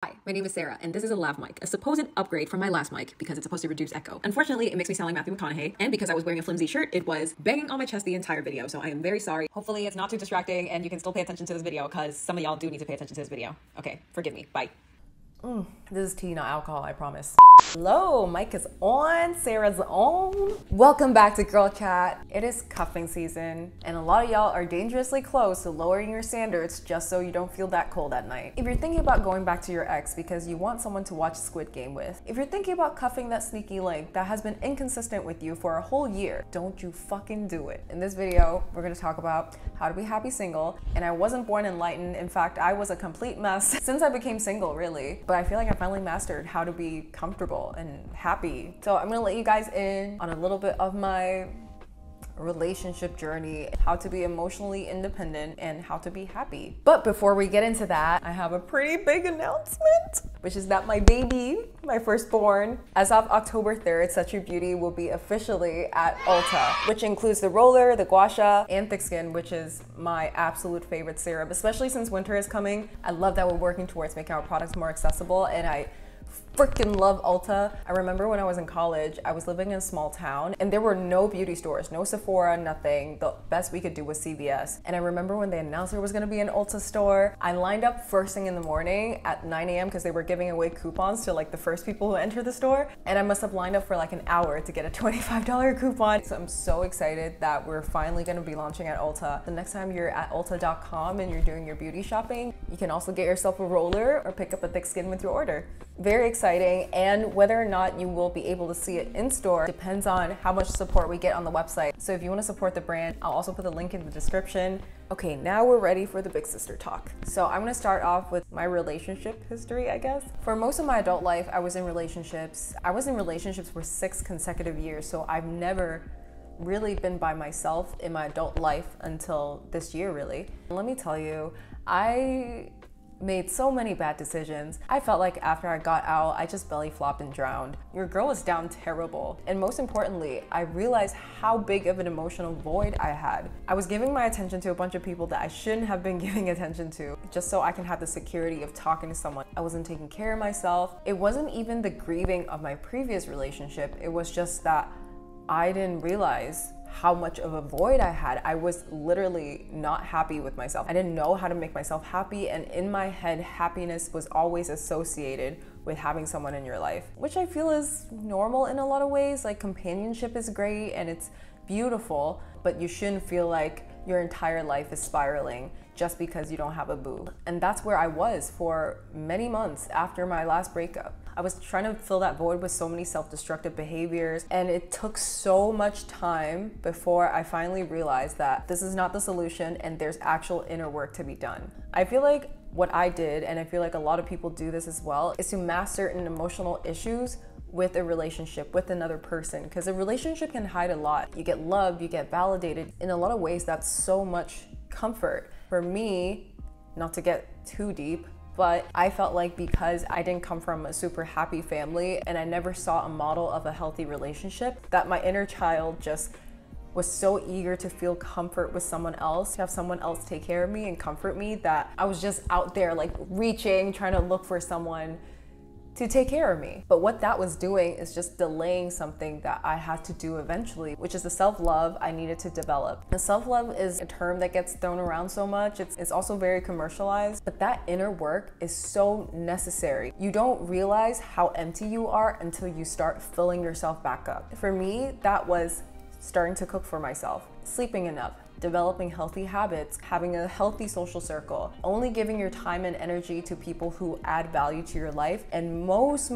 Hi, my name is Sarah, and this is a lav mic, a supposed upgrade from my last mic because it's supposed to reduce echo. Unfortunately, it makes me sound like Matthew McConaughey, and because I was wearing a flimsy shirt, it was banging on my chest the entire video, so I am very sorry. Hopefully it's not too distracting and you can still pay attention to this video because some of y'all do need to pay attention to this video. Okay, forgive me. Bye. This is tea, not alcohol, I promise. Hello, mic is on, Sarah's on. Welcome back to Girl Chat. It is cuffing season, and a lot of y'all are dangerously close to lowering your standards just so you don't feel that cold at night. If you're thinking about going back to your ex because you want someone to watch Squid Game with, if you're thinking about cuffing that sneaky link that has been inconsistent with you for a whole year, don't you fucking do it. In this video, we're gonna talk about how to be happy single, and I wasn't born enlightened. In fact, I was a complete mess since I became single, really. But I feel like I finally mastered how to be comfortable and happy. So I'm gonna let you guys in on a little bit of my relationship journey, how to be emotionally independent and how to be happy. But before we get into that, I have a pretty big announcement, which is that my baby, my firstborn, as of October 3rd, SACHEU Beauty will be officially at ULTA, which includes the roller, the gua sha, and thick skin, which is my absolute favorite serum, especially since winter is coming. I love that we're working towards making our products more accessible, and I freaking love ULTA. I remember when I was in college, I was living in a small town and there were no beauty stores, no Sephora, nothing. The best we could do was CVS. And I remember when they announced there was gonna be an ULTA store, I lined up first thing in the morning at 9 a.m. because they were giving away coupons to like the first people who enter the store. And I must have lined up for like an hour to get a $25 coupon. So I'm so excited that we're finally gonna be launching at ULTA. The next time you're at ulta.com and you're doing your beauty shopping, you can also get yourself a roller or pick up a thick skin with your order. Very exciting, and whether or not you will be able to see it in store depends on how much support we get on the website. So if you want to support the brand, I'll also put the link in the description. Okay, now we're ready for the big sister talk. So I'm gonna start off with my relationship history, I guess. For most of my adult life, I was in relationships. I was in relationships for 6 consecutive years, so I've never really been by myself in my adult life until this year, really. Let me tell you, I made so many bad decisions. I felt like after I got out, I just belly flopped and drowned. Your girl was down terrible. And most importantly, I realized how big of an emotional void I had. I was giving my attention to a bunch of people that I shouldn't have been giving attention to, just so I can have the security of talking to someone. I wasn't taking care of myself. It wasn't even the grieving of my previous relationship. It was just that I didn't realize how much of a void I had. I was literally not happy with myself. I didn't know how to make myself happy, and in my head, happiness was always associated with having someone in your life, which I feel is normal in a lot of ways. Like, companionship is great and it's beautiful, but you shouldn't feel like your entire life is spiraling just because you don't have a boo. And that's where I was for many months after my last breakup. I was trying to fill that void with so many self-destructive behaviors, and it took so much time before I finally realized that this is not the solution and there's actual inner work to be done. I feel like what I did, and I feel like a lot of people do this as well, is to mask certain emotional issues with a relationship, with another person, because a relationship can hide a lot. You get loved, you get validated. In a lot of ways, that's so much comfort. For me, not to get too deep, but I felt like because I didn't come from a super happy family and I never saw a model of a healthy relationship, that my inner child just was so eager to feel comfort with someone else, to have someone else take care of me and comfort me, that I was just out there like reaching, trying to look for someone to take care of me. But what that was doing is just delaying something that I had to do eventually, which is the self-love I needed to develop. And self-love is a term that gets thrown around so much. It's also very commercialized, but that inner work is so necessary. You don't realize how empty you are until you start filling yourself back up. For me, that was starting to cook for myself, sleeping enough, developing healthy habits, having a healthy social circle, only giving your time and energy to people who add value to your life, and most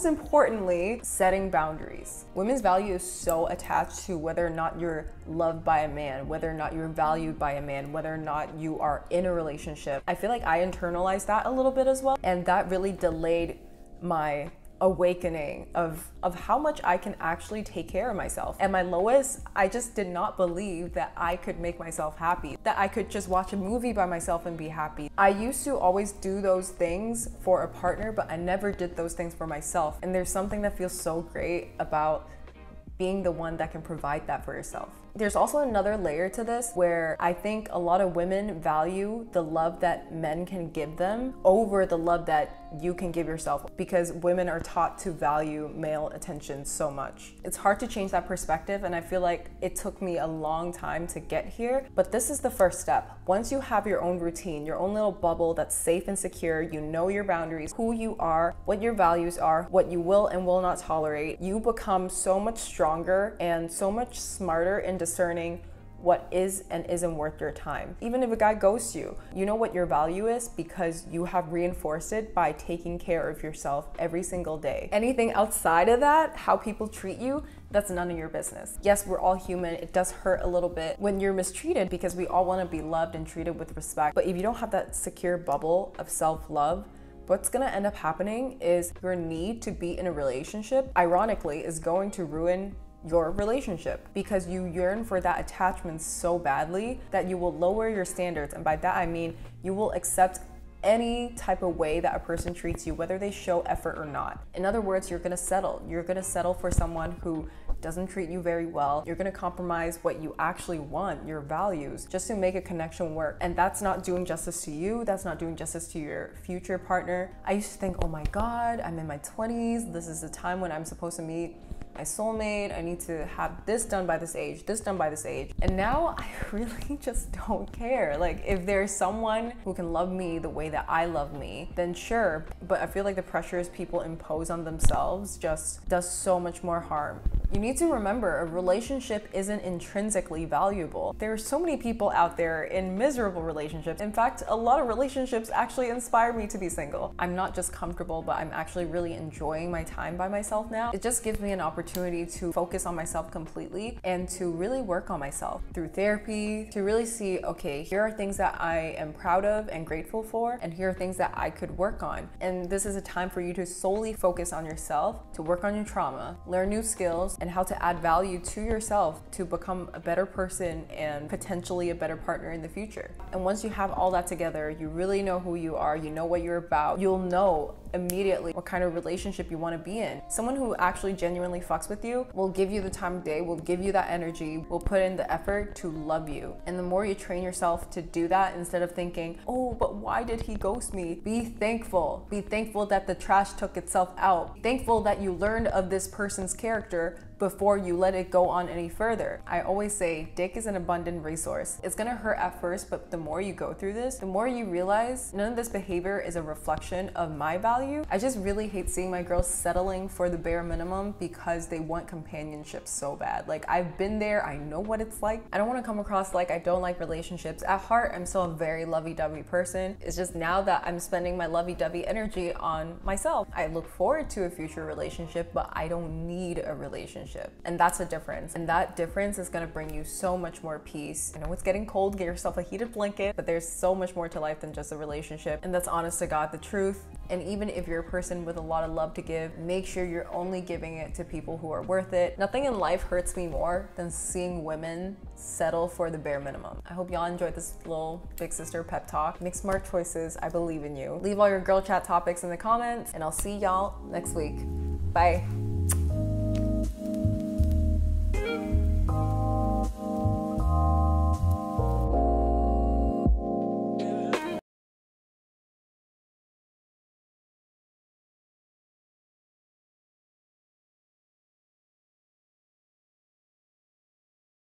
importantly, setting boundaries. Women's value is so attached to whether or not you're loved by a man, whether or not you're valued by a man, whether or not you are in a relationship. I feel like I internalized that a little bit as well, and that really delayed my awakening of how much I can actually take care of myself. At my lowest, I just did not believe that I could make myself happy, that I could just watch a movie by myself and be happy. I used to always do those things for a partner, but I never did those things for myself. And there's something that feels so great about being the one that can provide that for yourself. There's also another layer to this where I think a lot of women value the love that men can give them over the love that you can give yourself, because women are taught to value male attention so much. It's hard to change that perspective, and I feel like it took me a long time to get here, but this is the first step. Once you have your own routine, your own little bubble that's safe and secure, you know your boundaries, who you are, what your values are, what you will and will not tolerate, you become so much stronger and so much smarter in discerning what is and isn't worth your time. Even if a guy ghosts you, you know what your value is because you have reinforced it by taking care of yourself every single day. Anything outside of that, how people treat you, that's none of your business. Yes, we're all human. It does hurt a little bit when you're mistreated because we all want to be loved and treated with respect. But if you don't have that secure bubble of self-love, what's gonna end up happening is your need to be in a relationship, ironically, is going to ruin your relationship because you yearn for that attachment so badly that you will lower your standards. And by that I mean you will accept any type of way that a person treats you, whether they show effort or not. In other words, you're gonna settle. You're gonna settle for someone who doesn't treat you very well. You're gonna compromise what you actually want, your values, just to make a connection work. And that's not doing justice to you. That's not doing justice to your future partner. I used to think, oh my God, I'm in my 20s. This is the time when I'm supposed to meet my soulmate. I need to have this done by this age, this done by this age. And now I really just don't care. Like, if there's someone who can love me the way that I love me, then sure. But I feel like the pressures people impose on themselves just does so much more harm. You need to remember, a relationship isn't intrinsically valuable. There are so many people out there in miserable relationships. In fact, a lot of relationships actually inspire me to be single. I'm not just comfortable, but I'm actually really enjoying my time by myself now. It just gives me an opportunity to focus on myself completely and to really work on myself through therapy, to really see, okay, here are things that I am proud of and grateful for, and here are things that I could work on. And this is a time for you to solely focus on yourself, to work on your trauma, learn new skills, and how to add value to yourself to become a better person and potentially a better partner in the future. And once you have all that together, you really know who you are, you know what you're about, you'll know immediately what kind of relationship you want to be in. Someone who actually genuinely fucks with you will give you the time of day, will give you that energy, will put in the effort to love you. And the more you train yourself to do that, instead of thinking, oh, but why did he ghost me? Be thankful. Be thankful that the trash took itself out. Be thankful that you learned of this person's character before you let it go on any further. I always say dick is an abundant resource. It's gonna hurt at first, but the more you go through this, the more you realize none of this behavior is a reflection of my value. I just really hate seeing my girls settling for the bare minimum because they want companionship so bad. Like, I've been there, I know what it's like. I don't wanna come across like I don't like relationships. At heart, I'm still a very lovey-dovey person. It's just now that I'm spending my lovey-dovey energy on myself. I look forward to a future relationship, but I don't need a relationship. And that's a difference. And that difference is gonna bring you so much more peace. I know it's getting cold, get yourself a heated blanket, but there's so much more to life than just a relationship. And that's honest to God, the truth. And even if you're a person with a lot of love to give, make sure you're only giving it to people who are worth it. Nothing in life hurts me more than seeing women settle for the bare minimum. I hope y'all enjoyed this little big sister pep talk. Make smart choices. I believe in you. Leave all your girl chat topics in the comments, and I'll see y'all next week. Bye.